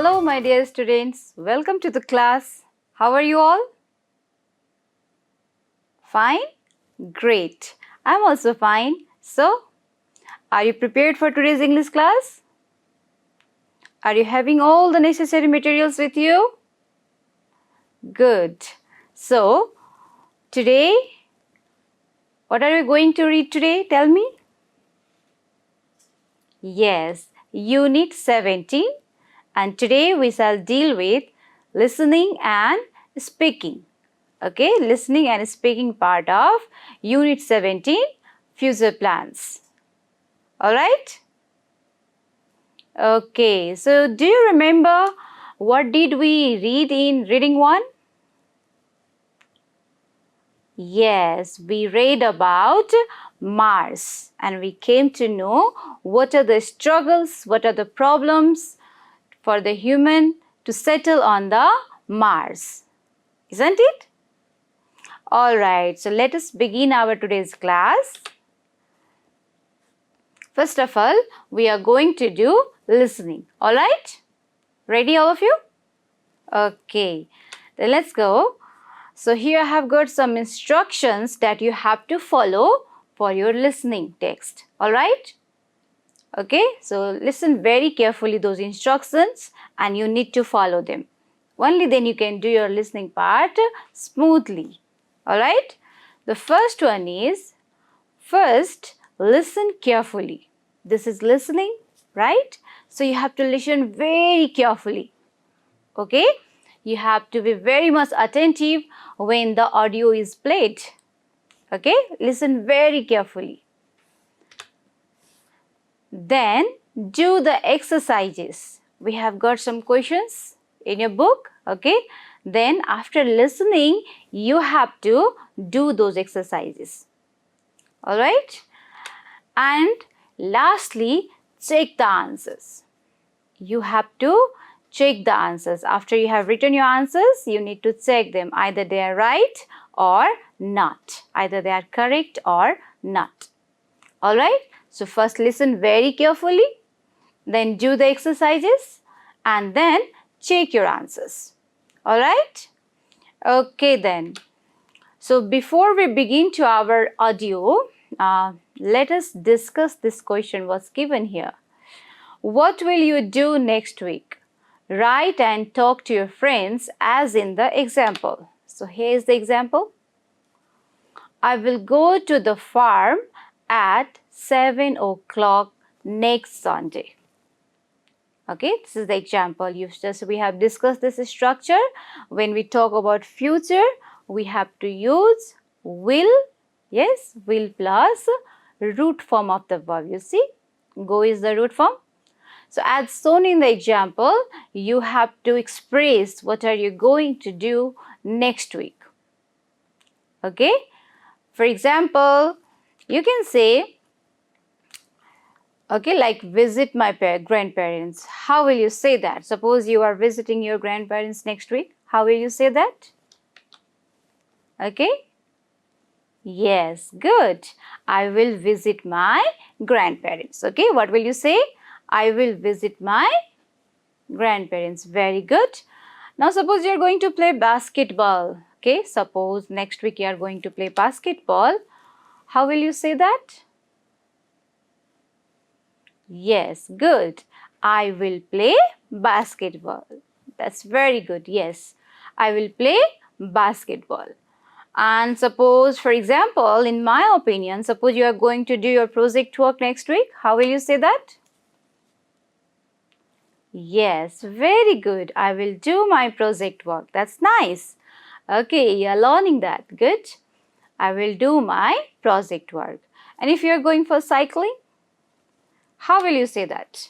Hello, my dear students. Welcome to the class. How are you all? Fine? Great. I'm also fine. So, are you prepared for today's English class? Are you having all the necessary materials with you? Good. So, today, what are we going to read today? Tell me. Yes, Unit 17. And today we shall deal with listening and speaking. Okay, listening and speaking part of Unit 17, Future Plans. Alright? Okay, so do you remember what did we read in reading 1? Yes, we read about Mars and we came to know what are the struggles, what are the problems for the human to settle on the Mars. Isn't it? Alright, so let us begin our today's class. First of all, we are going to do listening. Alright? Ready all of you? Okay, then let's go. So here I have got some instructions that you have to follow for your listening text. Alright? Okay, so listen very carefully those instructions and you need to follow them. Only then you can do your listening part smoothly. Alright? The first one is, first listen carefully. This is listening, right? So you have to listen very carefully. Okay? You have to be very much attentive when the audio is played. Okay? Listen very carefully. Then do the exercises. We have got some questions in your book. Okay? Then after listening, you have to do those exercises. Alright? And lastly, check the answers. You have to check the answers. After you have written your answers, you need to check them. Either they are right or not. Either they are correct or not. Alright? So first listen very carefully. Then do the exercises. And then check your answers. Alright? Okay then. So before we begin to our audio, let us discuss this question was given here. What will you do next week? Write and talk to your friends as in the example. So here is the example. I will go to the farm at 7 o'clock next Sunday. Okay, this is the example. We have discussed this structure. When we talk about future, we have to use will. Yes, will plus root form of the verb. You see, go is the root form. So as shown in the example, you have to express what are you going to do next week. Okay, for example, you can say, okay, like visit my grandparents. How will you say that? Suppose you are visiting your grandparents next week. How will you say that? Okay. Yes, good. I will visit my grandparents. Okay, what will you say? I will visit my grandparents. Very good. Now suppose you are going to play basketball. Okay, suppose next week you are going to play basketball. How will you say that? Yes, good. I will play basketball. That's very good. Yes, I will play basketball. And suppose, for example, in my opinion, suppose you are going to do your project work next week. How will you say that? Yes, very good. I will do my project work. That's nice. Okay, you are learning that. Good. I will do my project work. And if you are going for cycling, how will you say that?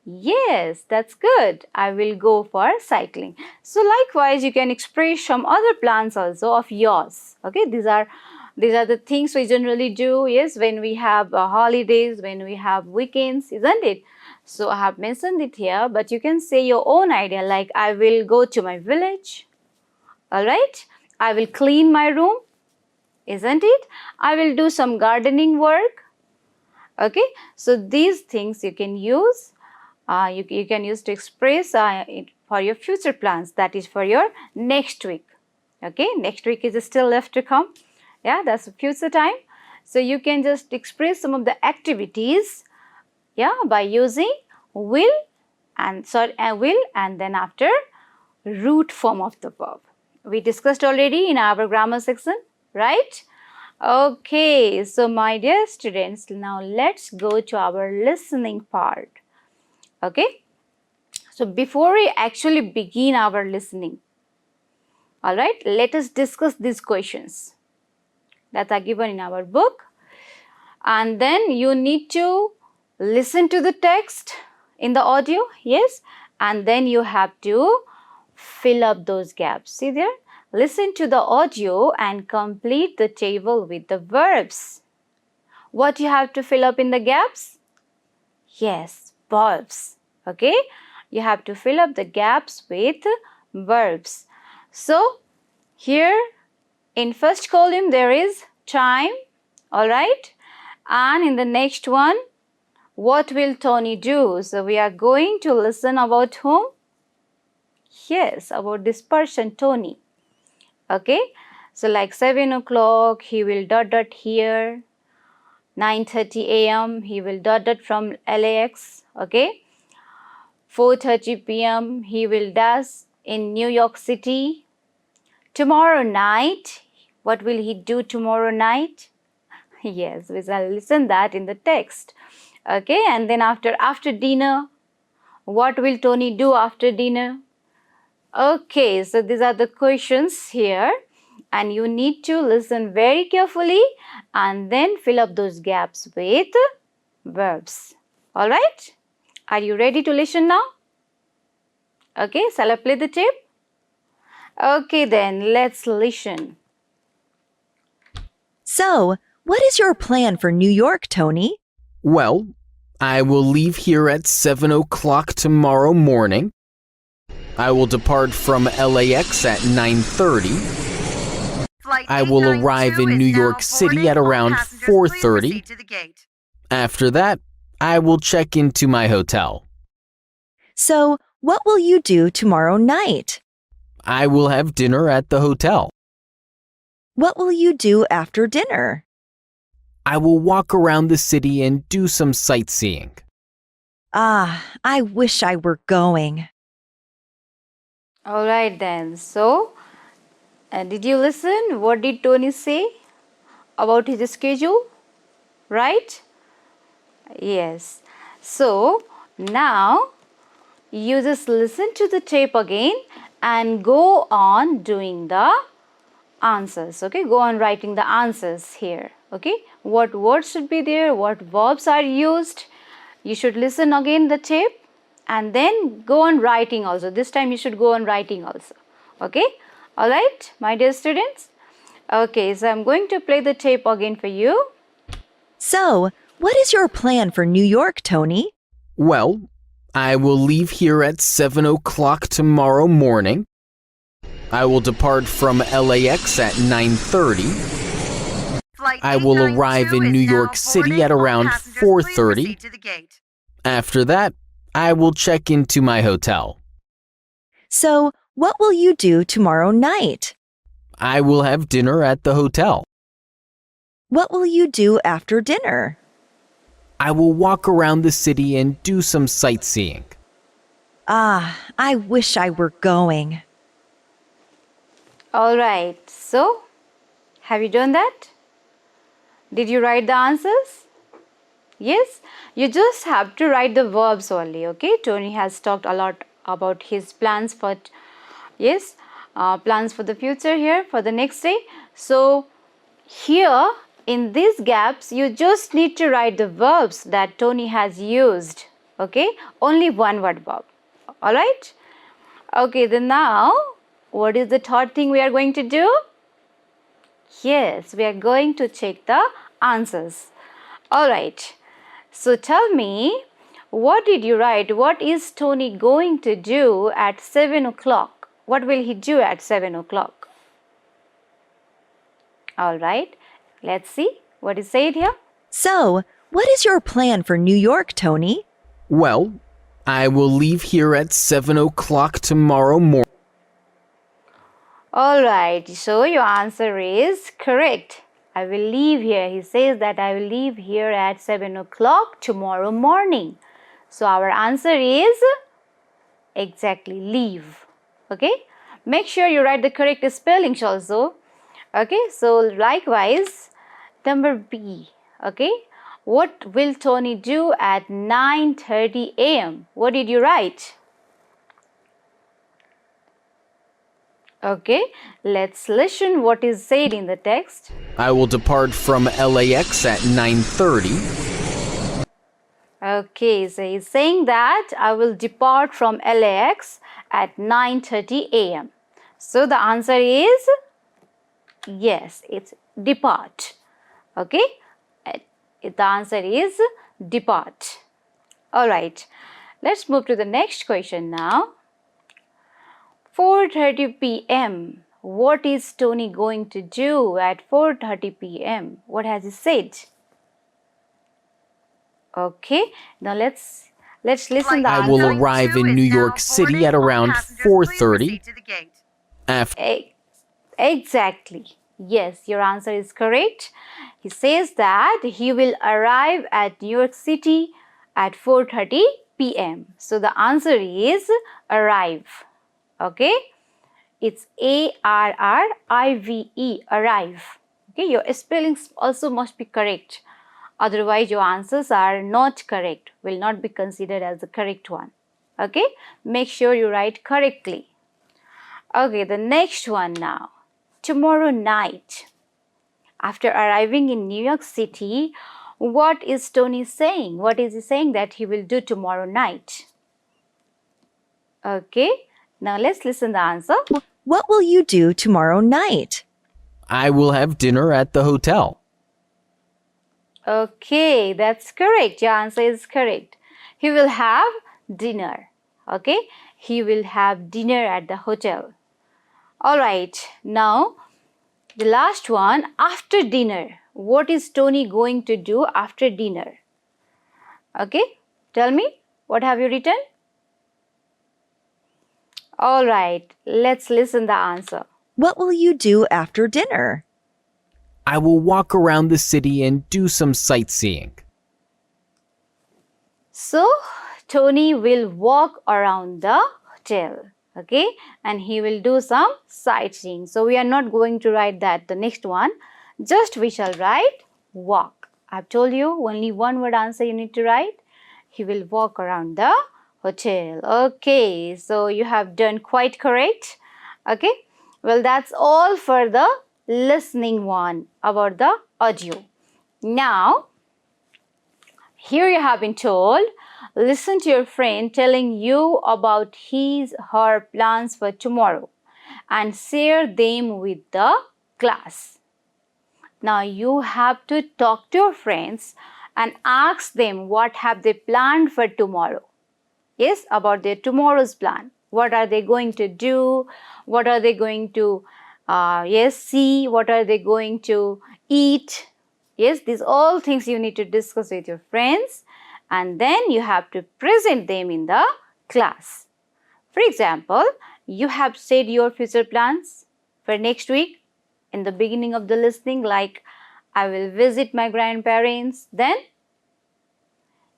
Yes, that's good. I will go for cycling. So likewise, you can express some other plans also of yours. Okay, these are the things we generally do. Yes, when we have holidays, when we have weekends, isn't it? So I have mentioned it here, but you can say your own idea. Like I will go to my village. All right. I will clean my room. Isn't it? I will do some gardening work. Okay. So these things you can use You can use to express for your future plans, that is for your next week. Okay, next week is still left to come. Yeah, that's future time. So you can just express some of the activities, yeah, by using will and then after root form of the verb. We discussed already in our grammar section, right? Okay, so my dear students, now let's go to our listening part. Okay, so before we actually begin our listening, all right, let us discuss these questions that are given in our book, and then you need to listen to the text in the audio, yes, and then you have to fill up those gaps. See there? Listen to the audio and complete the table with the verbs. What you have to fill up in the gaps? Yes, verbs. Okay? You have to fill up the gaps with verbs. So, here in first column there is time, all right? And in the next one, what will Tony do? So, we are going to listen about whom? Yes, about this person, Tony. Okay, so like 7 o'clock, he will dot here. 9:30 a.m. he will dot from LAX. Okay, 4:30 p.m. he will dash in New York City. Tomorrow night, what will he do tomorrow night? Yes, we shall listen that in the text. Okay, and then after dinner, what will Tony do after dinner? Okay, so these are the questions here, and you need to listen very carefully and then fill up those gaps with verbs. All right? Are you ready to listen now? Okay, shall I play the tape? Okay, then let's listen. So, what is your plan for New York, Tony? Well, I will leave here at 7 o'clock tomorrow morning. I will depart from LAX at 9:30. I will arrive in New York City at around 4:30. After that, I will check into my hotel. So, what will you do tomorrow night? I will have dinner at the hotel. What will you do after dinner? I will walk around the city and do some sightseeing. Ah, I wish I were going. All right then. So, did you listen? What did Tony say about his schedule? Right? Yes. So, now you just listen to the tape again and go on doing the answers. Okay, go on writing the answers here. Okay, what words should be there, what verbs are used. You should listen again the tape and then go on writing also. This time you should go on writing also. Okay, all right, my dear students. Okay, so I'm going to play the tape again for you. So, what is your plan for New York, Tony? Well, I will leave here at 7 o'clock tomorrow morning. I will depart from LAX at 9:30. I will arrive in New York City at around 4:30. After that, I will check into my hotel. So, what will you do tomorrow night? I will have dinner at the hotel. What will you do after dinner? I will walk around the city and do some sightseeing. Ah, I wish I were going. All right, so have you done that? Did you write the answers? Yes, you just have to write the verbs only. Okay, Tony has talked a lot about his plans for plans for the future here for the next day. So here in these gaps you just need to write the verbs that Tony has used. Okay, only one word verb. All right. Okay, then now what is the third thing we are going to do? Yes, we are going to check the answers. All right. So tell me, what did you write? What is Tony going to do at 7 o'clock? What will he do at 7 o'clock? All right. Let's see what is said here. So, what is your plan for New York, Tony? Well, I will leave here at 7 o'clock tomorrow morning. Alright, so your answer is correct. I will leave here. He says that I will leave here at 7 o'clock tomorrow morning. So our answer is exactly leave. Okay, make sure you write the correct spellings also. Okay, so likewise, number B. Okay, what will Tony do at 9:30 a.m.? What did you write? Okay, let's listen what is said in the text. I will depart from LAX at 9:30. Okay, so he's saying that I will depart from LAX at 9:30 a.m. So the answer is yes, it's depart. Okay, the answer is depart. Alright, let's move to the next question now. 4:30 p.m. What is Tony going to do at 4:30 p.m.? What has he said? Okay, now let's listen the I answer. will arrive in New York City at around 4:30. Exactly. Yes, your answer is correct. He says that he will arrive at New York City at 4:30 p.m. So the answer is arrive. Okay, it's A-R-R-I-V-E, arrive. Okay, your spellings also must be correct. Otherwise, your answers are not correct, will not be considered as the correct one. Okay, make sure you write correctly. Okay, the next one now. Tomorrow night, after arriving in New York City, what is Tony saying? What is he saying that he will do tomorrow night? Okay, now let's listen the answer. What will you do tomorrow night? I will have dinner at the hotel. Okay, that's correct. Your answer is correct. He will have dinner. Okay, he will have dinner at the hotel. Alright, now the last one, after dinner. What is Tony going to do after dinner? Okay, tell me, what have you written? Alright, let's listen the answer. What will you do after dinner? I will walk around the city and do some sightseeing. So, Tony will walk around the hotel. Okay, and he will do some sightseeing. So, we are not going to write that, the next one. Just we shall write walk. I've told you only one word answer you need to write. He will walk around the hotel. Okay, so you have done quite correct. Okay, well, that's all for the listening one about the audio. Now, here you have been told, listen to your friend telling you about his her plans for tomorrow and share them with the class. Now you have to talk to your friends and ask them what have they planned for tomorrow. Yes, about their tomorrow's plan. What are they going to do? What are they going to see? What are they going to eat? Yes, these all things you need to discuss with your friends, and then you have to present them in the class. For example, you have said your future plans for next week in the beginning of the listening, like I will visit my grandparents, then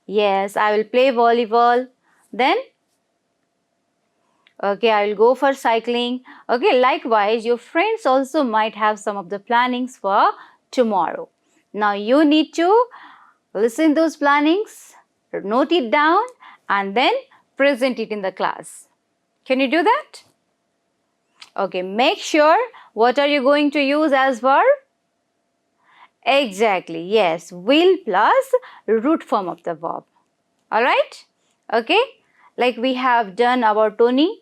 yes, I will play volleyball, then okay, I will go for cycling. Okay, likewise, your friends also might have some of the plannings for tomorrow. Now you need to listen those plannings, note it down, and then present it in the class. Can you do that? Okay, make sure what are you going to use as verb? Exactly, yes, will plus root form of the verb. Alright? Okay, like we have done about Tony.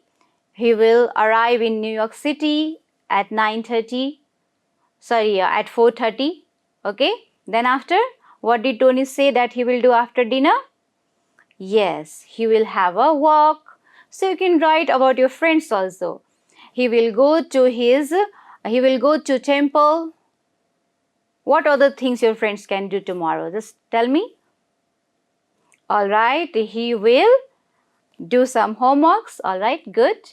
He will arrive in New York City at 9:30. At 4:30. Okay. Then after, what did Tony say that he will do after dinner? Yes, he will have a walk. So you can write about your friends also. He will go to temple. What other things your friends can do tomorrow? Just tell me. Alright, he will Do some homeworks. All right, good.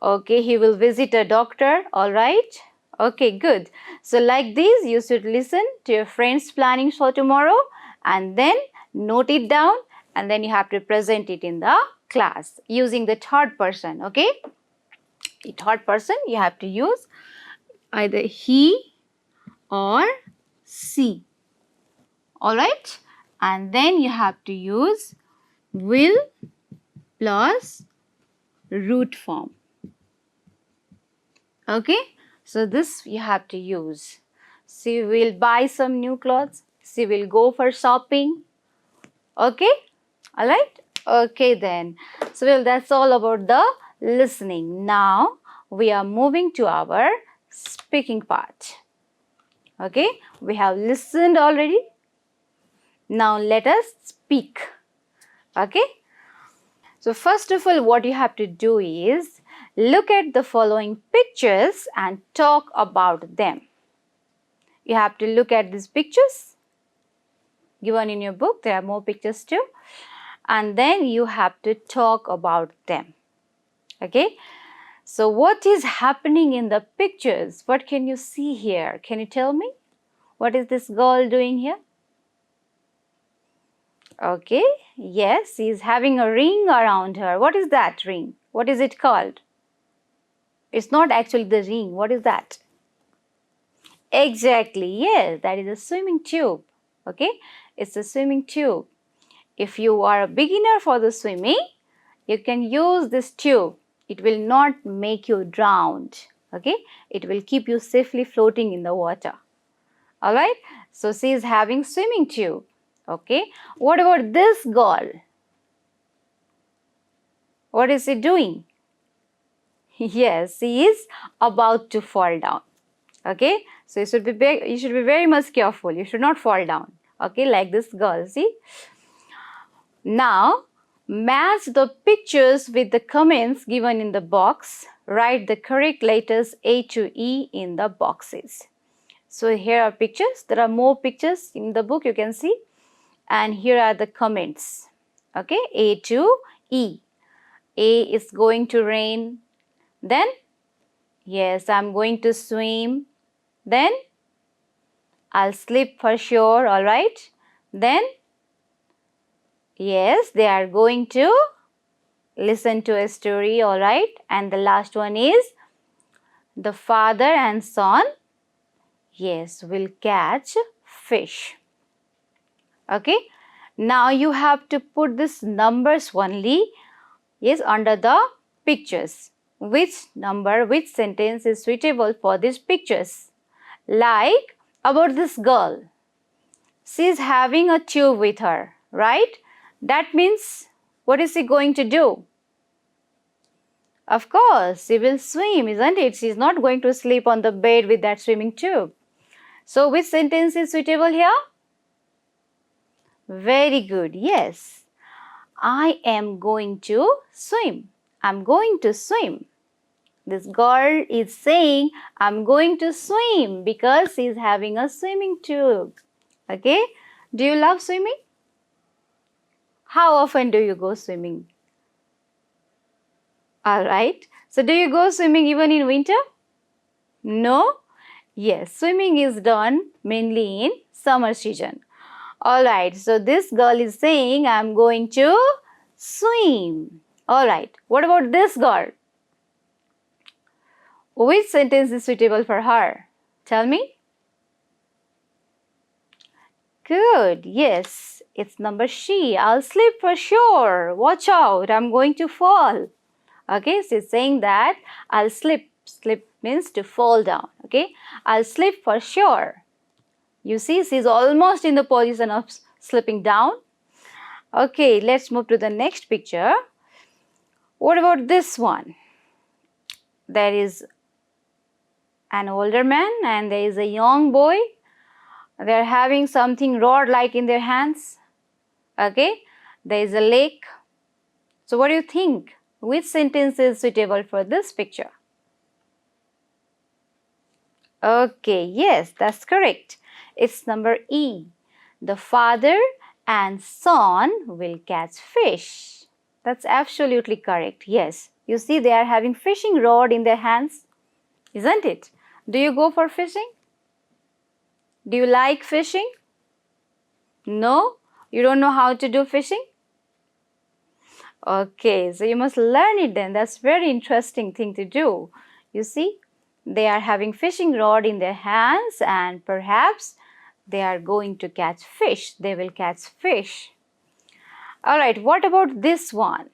Okay, he will visit a doctor. All right. Okay, good. So like this, you should listen to your friend's planning for tomorrow and then note it down, and then you have to present it in the class using the third person. Okay. The third person you have to use either he or she. All right. And then you have to use will plus root form. Okay, so this you have to use. She will buy some new clothes. She will go for shopping. Okay, all right. Okay then. So well, that's all about the listening. Now we are moving to our speaking part. Okay, we have listened already. Now let us speak. Okay. So first of all, what you have to do is look at the following pictures and talk about them. You have to look at these pictures given in your book. There are more pictures too. And then you have to talk about them. Okay. So what is happening in the pictures? What can you see here? Can you tell me? What is this girl doing here? Okay. Yes, she is having a ring around her. What is that ring? What is it called? It's not actually the ring. What is that? Exactly. Yes, that is a swimming tube. Okay. It's a swimming tube. If you are a beginner for the swimming, you can use this tube. It will not make you drowned. Okay. It will keep you safely floating in the water. All right. So she is having swimming tube. Okay. What about this girl? What is she doing? Yes, she is about to fall down. Okay. So you should be very much careful. You should not fall down. Okay, like this girl. See. Now match the pictures with the comments given in the box. Write the correct letters A to E in the boxes. So here are pictures. There are more pictures in the book you can see. And here are the comments. Okay, A to E. A is going to rain. Then, yes, I'm going to swim. Then, I'll sleep for sure. All right. Then, yes, they are going to listen to a story. All right. And the last one is the father and son, yes, will catch fish. Okay. Now you have to put these numbers only, yes, under the pictures. Which number, which sentence is suitable for these pictures? Like about this girl. She is having a tube with her, right? That means, what is she going to do? Of course, she will swim, isn't it? She is not going to sleep on the bed with that swimming tube. So, which sentence is suitable here? Very good. Yes. I am going to swim. I'm going to swim. This girl is saying, I'm going to swim because she's having a swimming tube. Okay. Do you love swimming? How often do you go swimming? All right. So, do you go swimming even in winter? No? Yes. Swimming is done mainly in summer season. All right. So, this girl is saying, I'm going to swim. All right. What about this girl? Which sentence is suitable for her? Tell me. Good. Yes. It's number C. I'll slip for sure. Watch out. I'm going to fall. Okay. She's saying that I'll slip. Slip means to fall down. Okay. I'll slip for sure. You see, she's almost in the position of slipping down. Okay. Let's move to the next picture. What about this one? There is an older man and there is a young boy. They are having something rod-like in their hands. Okay. There is a lake. So what do you think? Which sentence is suitable for this picture? Okay. Yes, that's correct. It's number E. The father and Son will catch fish. That's absolutely correct. Yes, you see they are having fishing rod in their hands, isn't it? Do you go for fishing? Do you like fishing? No? You don't know how to do fishing? Okay, so you must learn it then. That's very interesting thing to do. You see, they are having fishing rod in their hands and perhaps they are going to catch fish. They will catch fish. Alright, what about this one?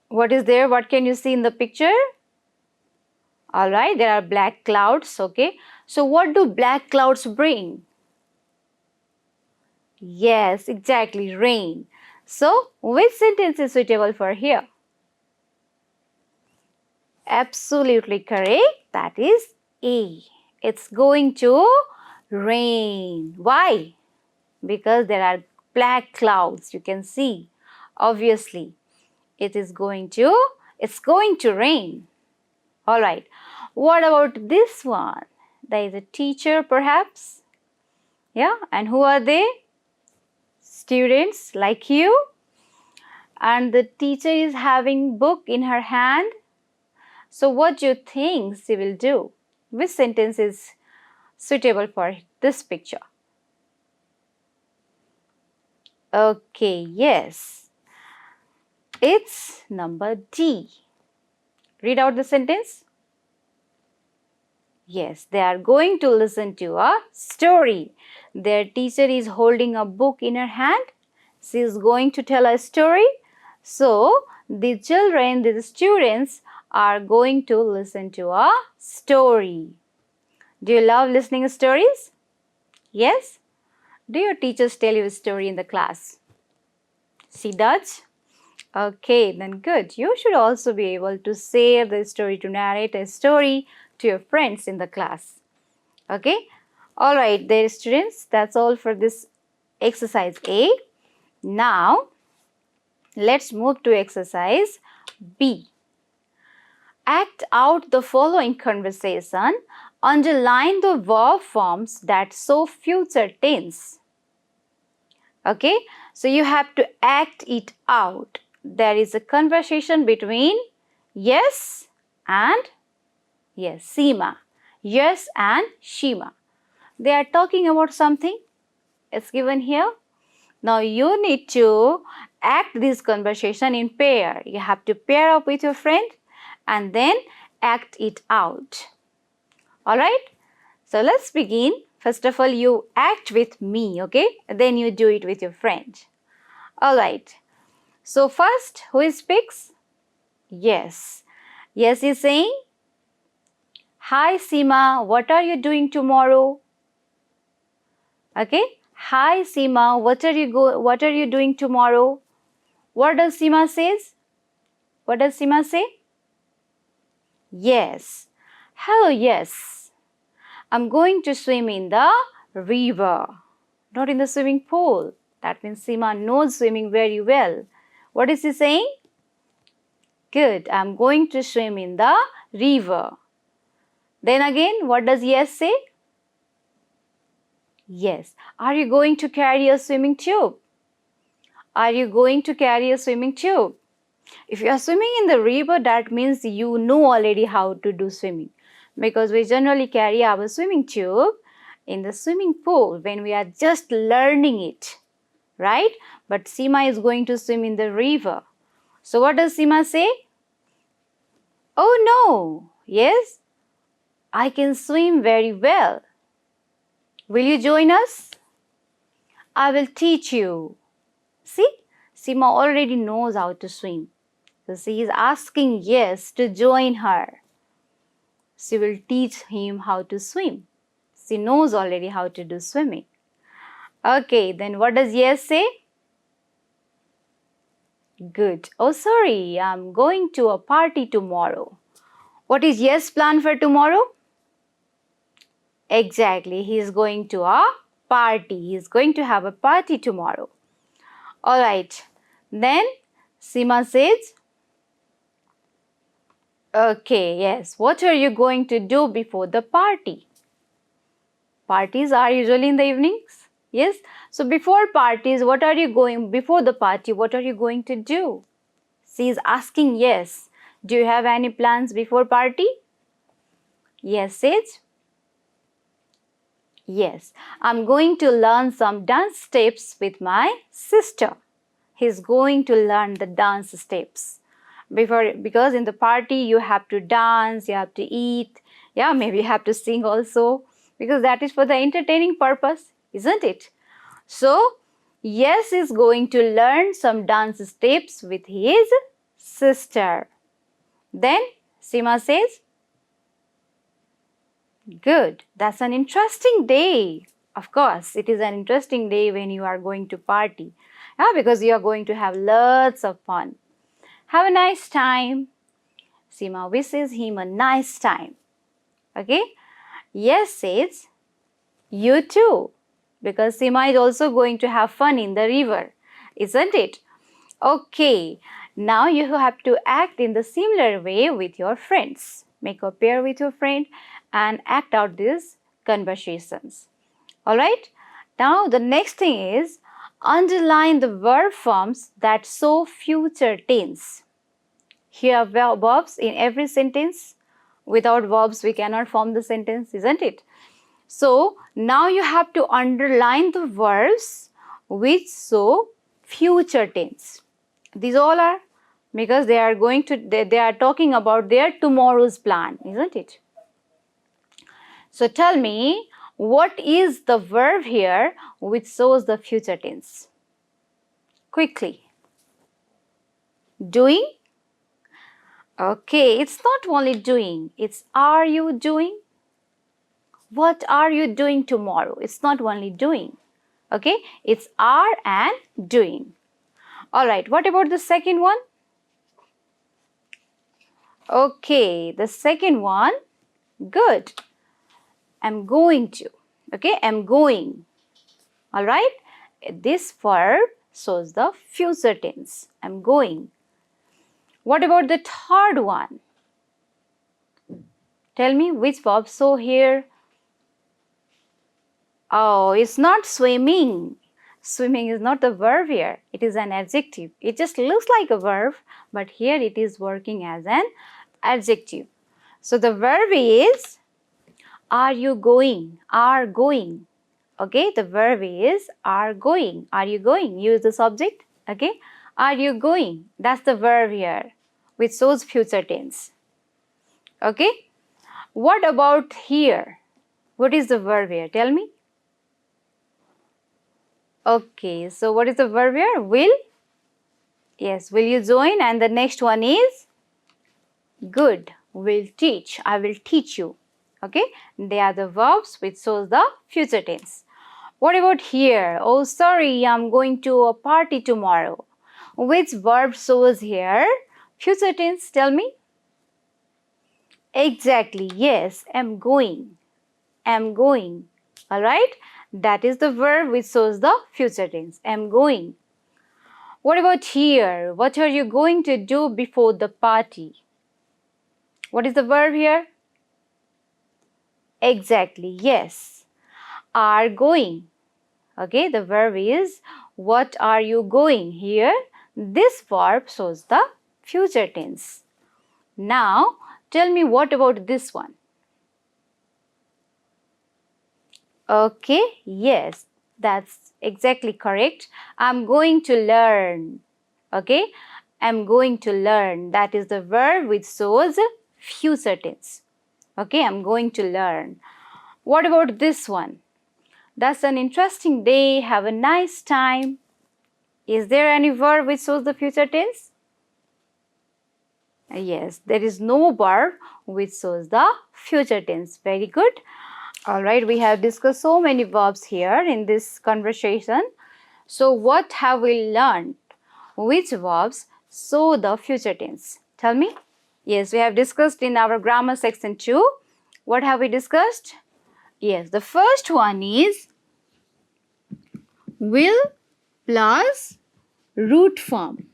What is there? What can you see in the picture? Alright, there are black clouds, okay. So what do black clouds bring? Yes, exactly, rain. So, which sentence is suitable for here? Absolutely correct. That is A. It's going to rain. Why? Because there are black clouds. You can see. Obviously, it's going to rain. Alright. What about this one? There is a teacher perhaps. Yeah. And who are they? Students like you. And the teacher is having book in her hand. So what do you think she will do? Which sentence is suitable for this picture? Okay, yes. It's number D. Read out the sentence. Yes, they are going to listen to a story. Their teacher is holding a book in her hand. She is going to tell a story. So, the children, the students are going to listen to a story. Do you love listening to stories? Yes? Do your teachers tell you a story in the class? She does? Okay, then good. You should also be able to share the story, to narrate a story to your friends in the class. Okay? Alright, dear students, that's all for this exercise A. Now, let's move to exercise B. Act out the following conversation. Underline the verb forms that show future tense. Okay, so you have to act it out. There is a conversation between yes and Seema. Yes and Shima. They are talking about something. It's given here. Now you need to act this conversation in pair. You have to pair up with your friend and then act it out. Alright? So let's begin. First of all, you act with me, okay? Then you do it with your friend. Alright. So first, who speaks? Yes. Yes is saying, hi Seema, what are you doing tomorrow? Okay? Hi Seema, what are you doing tomorrow? What does Seema says? What does Seema say? Yes. Hello, yes. I'm going to swim in the river, not in the swimming pool. That means Seema knows swimming very well. What is he saying? Good. I'm going to swim in the river. Then again, what does yes say? Yes. Are you going to carry a swimming tube? Are you going to carry a swimming tube? If you are swimming in the river, that means you know already how to do swimming. Because we generally carry our swimming tube in the swimming pool when we are just learning it. Right? But Seema is going to swim in the river. So what does Seema say? Oh no! Yes? I can swim very well. Will you join us? I will teach you. See? Seema already knows how to swim. So she is asking yes to join her. She will teach him how to swim. She knows already how to do swimming. Okay, then what does yes say? Good. Oh, sorry, I'm going to a party tomorrow. What is yes plan for tomorrow? Exactly, he is going to a party. He is going to have a party tomorrow. Alright, then Seema says, okay, yes, what are you going to do before the party? Parties are usually in the evenings. Yes. So before parties, what are you going, before the party, what are you going to do? She is asking yes. Do you have any plans before party? Yes, Sage. Yes, I'm going to learn some dance steps with my sister. He's going to learn the dance steps. Because in the party you have to dance, you have to eat, yeah, maybe you have to sing also, because that is for the entertaining purpose, isn't it? So, yes is going to learn some dance steps with his sister. Then Sima says, good, that's an interesting day. Of course, it is an interesting day when you are going to party. Yeah, because you are going to have lots of fun. Have a nice time. Sima wishes him a nice time. Okay? Yes says, you too. Because Sima is also going to have fun in the river. Isn't it? Okay. Now you have to act in the similar way with your friends. Make a pair with your friend and act out these conversations. Alright? Now the next thing is underline the verb forms that show future tense. Here are verbs in every sentence. Without verbs, we cannot form the sentence, isn't it? So, now you have to underline the verbs which show future tense. These all are because they are going to, they are talking about their tomorrow's plan, isn't it? So, tell me, what is the verb here which shows the future tense? Quickly. Doing? Okay, it's not only doing, it's are you doing? What are you doing tomorrow? It's not only doing. Okay, it's are and doing. Alright, what about the second one? Okay, the second one, good. I'm going to. Okay, I'm going. Alright, this verb shows the future tense. I'm going. What about the third one? Tell me which verb show here. Oh, it's not swimming. Swimming is not the verb here. It is an adjective. It just looks like a verb, but here it is working as an adjective. So the verb is are you going? Are going. Okay, the verb is are going. Are you going? Use the subject. Okay, are you going? That's the verb here, which shows future tense. Okay, what about here? What is the verb here? Tell me. Okay, so what is the verb here? Will? Yes, will you join? And the next one is good. Will teach. I will teach you. Okay, they are the verbs which shows the future tense. What about here? Oh, sorry, I'm going to a party tomorrow. Which verb shows here future tense? Tell me. Exactly, yes, am going. Am going. Alright, that is the verb which shows the future tense. Am going. What about here? What are you going to do before the party? What is the verb here? Exactly, yes. Are going. Okay, the verb is what are you going? Here, this verb shows the future tense. Now, tell me what about this one? Okay, yes, that's exactly correct. I'm going to learn. Okay, I'm going to learn. That is the verb which shows future tense. Okay, I'm going to learn. What about this one? That's an interesting day. Have a nice time. Is there any verb which shows the future tense? Yes, there is no verb which shows the future tense. Very good. Alright, we have discussed so many verbs here in this conversation. So, what have we learned? Which verbs show the future tense? Tell me. Yes, we have discussed in our grammar section too. What have we discussed? Yes, the first one is will plus root form.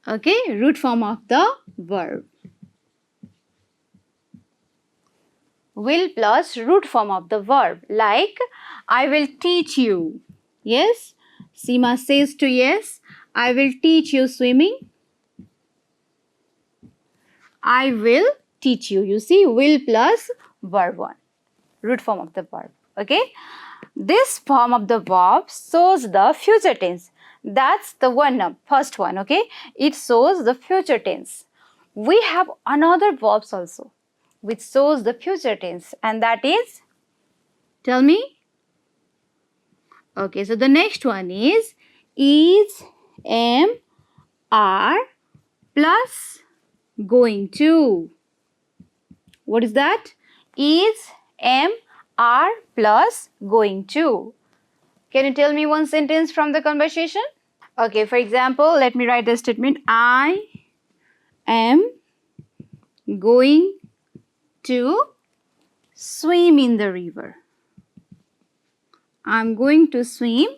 Okay, root form of the verb. will plus root form of the verb. Like, I will teach you. Yes? Seema says to yes, I will teach you swimming. I will teach you. You see, will plus verb 1. Root form of the verb. Okay? This form of the verb shows the future tense. That's the one, first one. Okay? It shows the future tense. We have another verbs also which shows the future tense, and that is, tell me. Okay, so the next one is, am, are plus going to. What is that? Is, am, are plus going to. Can you tell me one sentence from the conversation? Okay, for example, let me write the statement. I am going to swim in the river. I'm going to swim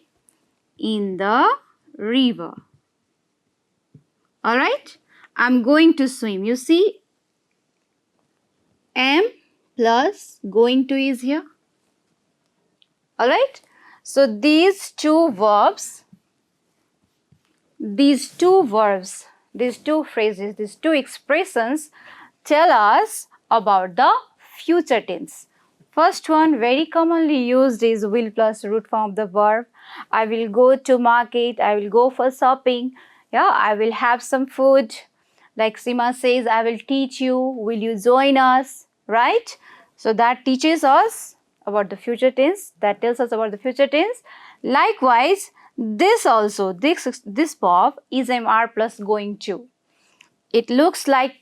in the river. Alright? I'm going to swim. You see, am plus going to is here. Alright? So these two verbs, these two phrases, these two expressions tell us about the future tense. First one, very commonly used, is will plus root form of the verb. I will go to market. I will go for shopping. Yeah, I will have some food. Like Seema says, I will teach you. Will you join us? Right? So that teaches us about the future tense. That tells us about the future tense. Likewise, this also, this verb is MR plus going to. It looks like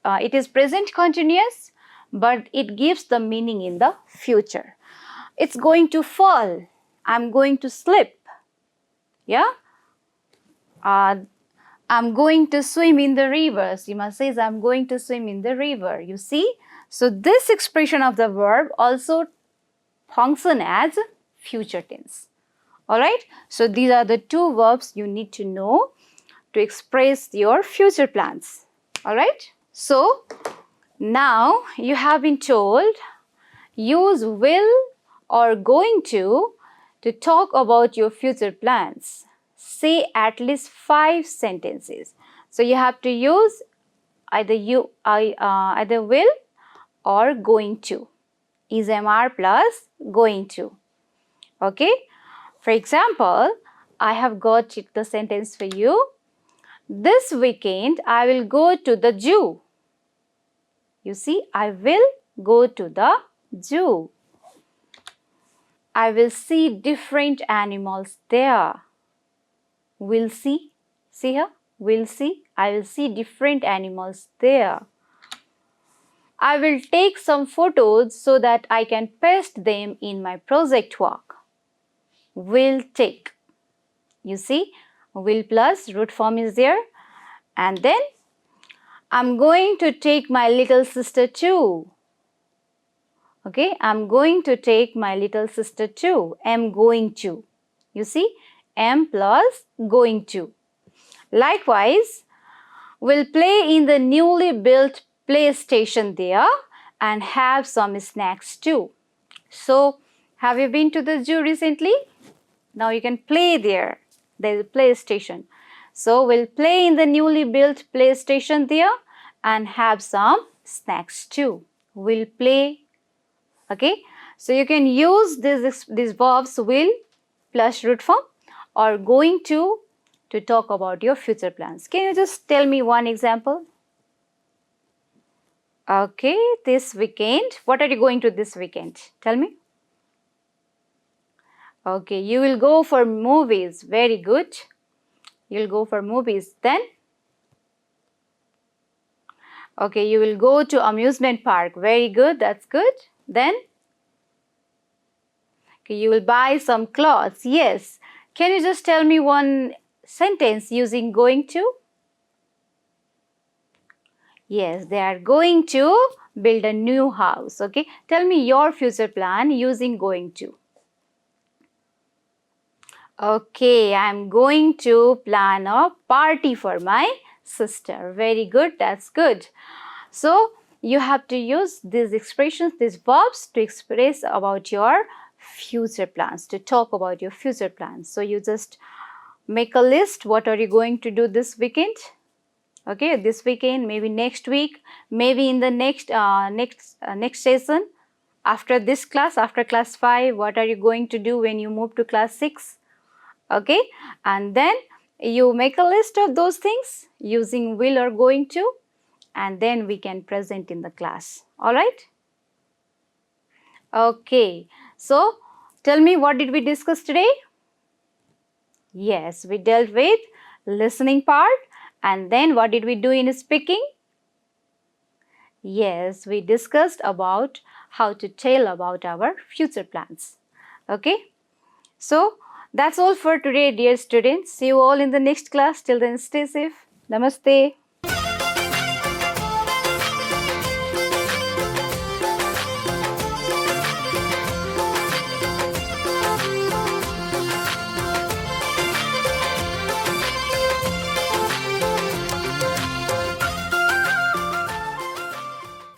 it is present continuous, but it gives the meaning in the future. It's going to fall. I'm going to slip. Yeah? I'm going to swim in the river. Seema says, I'm going to swim in the river. You see? So this expression of the verb also functions as future tense. Alright? So these are the two verbs you need to know to express your future plans. Alright? So now you have been told, use will or going to talk about your future plans. Say at least 5 sentences. So you have to use either will or going to. Is MR plus going to. Okay? For example, I have got the sentence for you. This weekend, I will go to the zoo. You see, I will go to the zoo. I will see different animals there. Will see. See here? Will see. I will see different animals there. I will take some photos so that I can paste them in my project work. Will take. You see, will plus root form is there. And then, I'm going to take my little sister too. Okay, I'm going to take my little sister too. Am going to. You see, am plus going to. Likewise, we'll play in the newly built play station there and have some snacks too. So, have you been to the zoo recently? Now you can play there. There's a play station. So, we'll play in the newly built play station there and have some snacks too. We'll play. Okay. So, you can use these verbs will plus root form or going to talk about your future plans. Can you just tell me one example? Okay, this weekend. What are you going to this weekend? Tell me. Okay, you will go for movies. Very good. You'll go for movies. Then? Okay, you will go to amusement park. Very good. That's good. Then? Okay, you will buy some clothes. Yes. Can you just tell me one sentence using going to? Yes, they are going to build a new house. Okay, tell me your future plan using going to. Okay, I am going to plan a party for my sister. Very good, that's good. So, you have to use these expressions, these verbs to express about your future plans, to talk about your future plans. So you just make a list. What are you going to do this weekend? Okay, this weekend, maybe next week, maybe in the next session. After this class, after class 5, what are you going to do when you move to class 6? Okay, and then you make a list of those things using will or going to, and then we can present in the class. All right? Okay, so tell me, what did we discuss today? Yes, we dealt with listening part, and then what did we do in speaking? Yes, we discussed about how to tell about our future plans. Okay, so that's all for today, dear students. See you all in the next class. Till then, stay safe. Namaste.